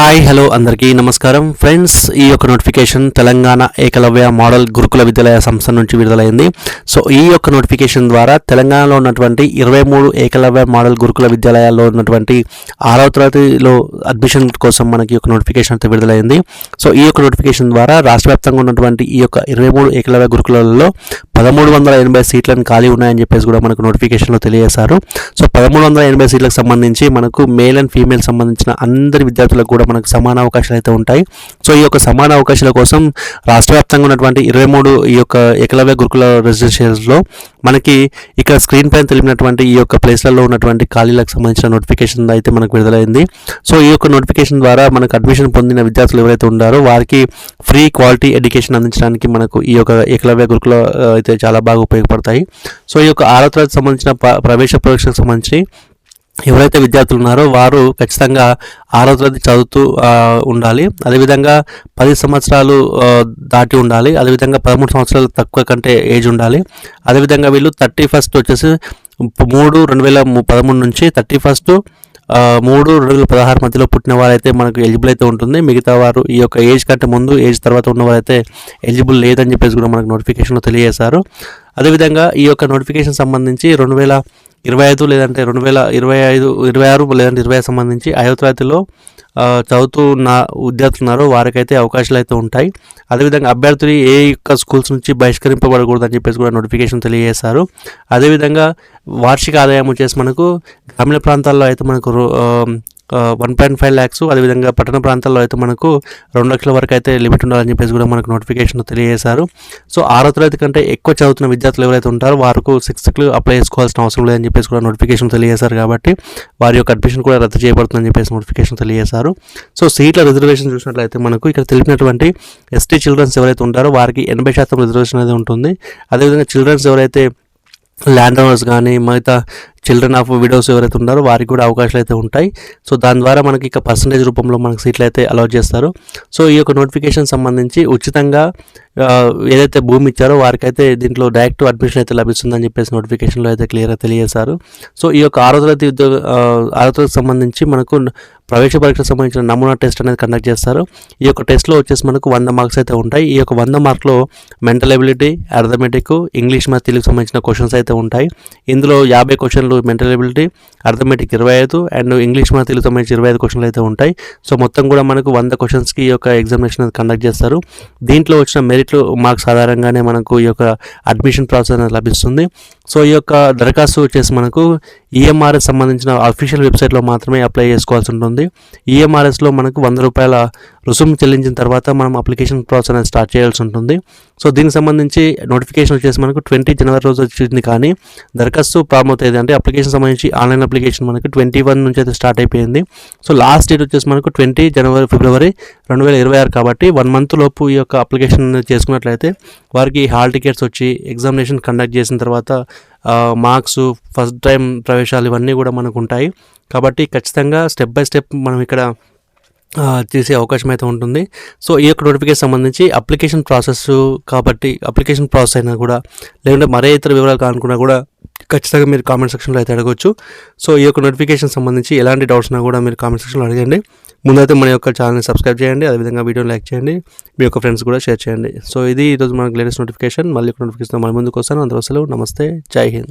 Hi hello అందరికీ నమస్కారం friends. ఈ యొక్క నోటిఫికేషన్ తెలంగాణ ఏకలవ్య మోడల్ గురుకుల విద్యాలయ సంస్థ నుంచి విడుదలైంది. సో ఈ యొక్క నోటిఫికేషన్ ద్వారా తెలంగాణలో ఉన్నటువంటి 23 ఏకలవ్య మోడల్ గురుకుల విద్యాలయాల్లో ఉన్నటువంటి 6వ తరగతిలో అడ్మిషన్ కోసం మనకి ఒక నోటిఫికేషన్ అయితే విడుదలైంది. సో ఈ యొక్క నోటిఫికేషన్ ద్వారా రాష్ట్ర వ్యాప్తంగా ఉన్నటువంటి ఈ యొక్క 23 ఏకలవ్య గురుకులలో 1380 సీట్లను ఖాళీ ఉన్నాయని చెప్పేసి కూడా మనకు నోటిఫికేషన్లో తెలియజేశారు. సో 1380 సీట్లకు సంబంధించి మనకు మేల్ అండ్ ఫీమేల్ సంబంధించిన అందరి విద్యార్థులకు కూడా మనకు సమాన అవకాశాలు అయితే ఉంటాయి. సో ఈ యొక్క సమాన అవకాశాల కోసం రాష్ట్ర వ్యాప్తంగా ఉన్నటువంటి 23 ఈ యొక్క ఏకలవ్య గురుకుల రెసిడెన్షియల్స్లో మనకి ఇక్కడ స్క్రీన్ పైన తెలిపినటువంటి ఈ యొక్క ప్లేస్లలో ఉన్నటువంటి ఖాళీలకు సంబంధించిన నోటిఫికేషన్ అయితే మనకు విడుదలైంది. సో ఈ యొక్క నోటిఫికేషన్ ద్వారా మనకు అడ్మిషన్ పొందిన విద్యార్థులు ఎవరైతే ఉన్నారో వారికి ఫ్రీ క్వాలిటీ ఎడ్యుకేషన్ అందించడానికి మనకు ఈ యొక్క ఏకలవ్య గురుకుల అయితే చాలా బాగా ఉపయోగపడతాయి. సో ఈ యొక్క 6వ తరగతికి సంబంధించిన ప్రవేశ పరీక్షకు సంబంధించి ఎవరైతే విద్యార్థులు ఉన్నారో వారు ఖచ్చితంగా 6వ తరగతి చదువుతూ ఉండాలి. అదేవిధంగా 10 సంవత్సరాలు దాటి ఉండాలి. అదేవిధంగా 13 సంవత్సరాలు తక్కువ కంటే ఏజ్ ఉండాలి. అదేవిధంగా వీళ్ళు 31 వచ్చేసి 3/2013 నుంచి 31/3/2016 మధ్యలో పుట్టిన వారైతే మనకు ఎలిజిబుల్ అయితే ఉంటుంది. మిగతా వారు ఈ యొక్క ఏజ్ కంటే ముందు ఏజ్ తర్వాత ఉన్న వారైతే ఎలిజిబుల్ లేదని చెప్పేసి కూడా మనకు నోటిఫికేషన్లో తెలియజేశారు. అదేవిధంగా ఈ యొక్క నోటిఫికేషన్ సంబంధించి 2025 లేదంటే 2026 లేదంటే 25 సంబంధించి 5వ తరగతిలో చదువుతున్న విద్యార్థులు ఉన్నారో వారికైతే అవకాశాలు అయితే ఉంటాయి. అదేవిధంగా అభ్యర్థులు ఏ యొక్క స్కూల్స్ నుంచి బహిష్కరింపబడకూడదని చెప్పేసి కూడా నోటిఫికేషన్ తెలియజేశారు. అదేవిధంగా వార్షిక ఆదాయం వచ్చేసి మనకు గ్రామీణ ప్రాంతాల్లో అయితే మనకు 1.5 lakhs, అదేవిధంగా పట్టణ ప్రాంతాల్లో అయితే మనకు 2 లక్షల వరకు అయితే లిమిట్ ఉండాలని చెప్పేసి కూడా మనకు నోటిఫికేషన్ తెలియజేశారు. సో 6వ తరగతి కంటే ఎక్కువ చదువుతున్న విద్యార్థులు ఎవరైతే ఉంటారో వారికి 6th అప్లై చేసుకోవాల్సిన అవసరం లేదని చెప్పేసి కూడా నోటిఫికేషన్ తెలియజేశారు. కాబట్టి వారి యొక్క అడ్మిషన్ కూడా రద్దు చేయబడుతుందని చెప్పేసి నోటిఫికేషన్ తెలియజేశారు. సో సీట్ల రిజర్వేషన్ చూసినట్లయితే మనకు ఇక్కడ తెలిపినటువంటి ఎస్టీ చిల్డ్రన్స్ ఎవరైతే ఉంటారో వారికి 80% రిజర్వేషన్ అనేది ఉంటుంది. అదేవిధంగా చిల్డ్రన్స్ ఎవరైతే ల్యాండ్ ఓనర్స్ కానీ మిగతా చిల్డ్రన్ ఆఫ్ విడోస్ ఎవరైతే ఉన్నారో వారికి కూడా అవకాశాలు అయితే ఉంటాయి. సో దాని ద్వారా మనకి ఇక పర్సంటేజ్ రూపంలో మనకు సీట్లు అయితే అలాట్ చేస్తారు. సో ఈ యొక్క నోటిఫికేషన్ సంబంధించి ఉచితంగా ఏదైతే భూమి ఇచ్చారో వారికైతే దీంట్లో డైరెక్ట్ అడ్మిషన్ అయితే లభిస్తుందని చెప్పేసి నోటిఫికేషన్లో అయితే క్లియర్గా తెలియజేశారు. సో ఈ యొక్క 6వ తరగతికి సంబంధించి మనకు ప్రవేశ పరీక్షకు సంబంధించిన నమూనా టెస్ట్ అనేది కండక్ట్ చేస్తారు. ఈ యొక్క టెస్ట్లో వచ్చేసి మనకు 100 మార్క్స్ అయితే ఉంటాయి. ఈ యొక్క 100 మార్కులో మెంటల్ ఎబిలిటీ, అర్థమెటిక్, ఇంగ్లీష్ మరియు తెలుగు సంబంధించిన క్వశ్చన్స్ అయితే ఉంటాయి. ఇందులో 50 క్వశ్చన్లు mental ability, arithmetic 25 and English మరియు తెలుగు సంబంధించి 25 క్వశ్చన్లు అయితే ఉంటాయి. సో మొత్తం కూడా మనకు 100 క్వశ్చన్స్కి ఈ యొక్క ఎగ్జామినేషన్ కండక్ట్ చేస్తారు. దీంట్లో వచ్చిన మెరిట్ మార్క్స్ ఆధారంగానే మనకు ఈ యొక్క అడ్మిషన్ ప్రాసెస్ అనేది లభిస్తుంది. సో ఈ యొక్క దరఖాస్తు వచ్చేసి మనకు ఈఎంఆర్ఎస్ సంబంధించిన అఫీషియల్ వెబ్సైట్లో మాత్రమే అప్లై చేసుకోవాల్సి ఉంటుంది. ఈఎంఆర్ఎస్లో మనకు 100 రూపాయల రుసుము చెల్లించిన తర్వాత మనం అప్లికేషన్ ప్రాసెస్ అనేది స్టార్ట్ చేయాల్సి ఉంటుంది. సో దీనికి సంబంధించి నోటిఫికేషన్ వచ్చేసి మనకు 20 జనవరి రోజు వచ్చింది. కానీ దరఖాస్తు ప్రారంభమవుతుంది అంటే అప్లికేషన్ సంబంధించి ఆన్లైన్ అప్లికేషన్ మనకు 21 నుంచి అయితే స్టార్ట్ అయిపోయింది. సో లాస్ట్ డేట్ వచ్చేసి మనకు 20 ఫిబ్రవరి 2026 కాబట్టి 1 month లోపు ఈ యొక్క అప్లికేషన్ చేసుకున్నట్లయితే వారికి హాల్ టికెట్స్ వచ్చి ఎగ్జామినేషన్ కండక్ట్ చేసిన తర్వాత మార్క్స్, ఫస్ట్ టైం ప్రవేశాలు ఇవన్నీ కూడా మనకు ఉంటాయి. కాబట్టి ఖచ్చితంగా స్టెప్ బై స్టెప్ మనం ఇక్కడ చేసే అవకాశం అయితే ఉంటుంది. సో ఈ యొక్క నోటిఫికేషన్ సంబంధించి అప్లికేషన్ ప్రాసెస్ కాబట్టి అప్లికేషన్ ప్రాసెస్ అయినా కూడా లేదంటే మరే ఇతర వివరాలు కానుకున్నా కూడా ఖచ్చితంగా మీరు కామెంట్ సెక్షన్లో అయితే అడగవచ్చు. సో ఈ యొక్క నోటిఫికేషన్ సంబంధించి ఎలాంటి డౌట్స్ ఉన్నా కూడా మీరు కామెంట్ సెక్షన్లో అడగండి. ముందైతే మన యొక్క ఛానల్ని సబ్స్క్రైబ్ చేయండి. అదేవిధంగా వీడియోని లైక్ చేయండి, మీ యొక్క ఫ్రెండ్స్ కూడా షేర్ చేయండి. సో ఇది ఈరోజు మనకు లేటెస్ట్ నోటిఫికేషన్. మళ్ళీ ఒక నోటిఫికేషన్ మళ్ళీ ముందుకు వస్తాను. అందరూ నమస్తే, జై హింద్.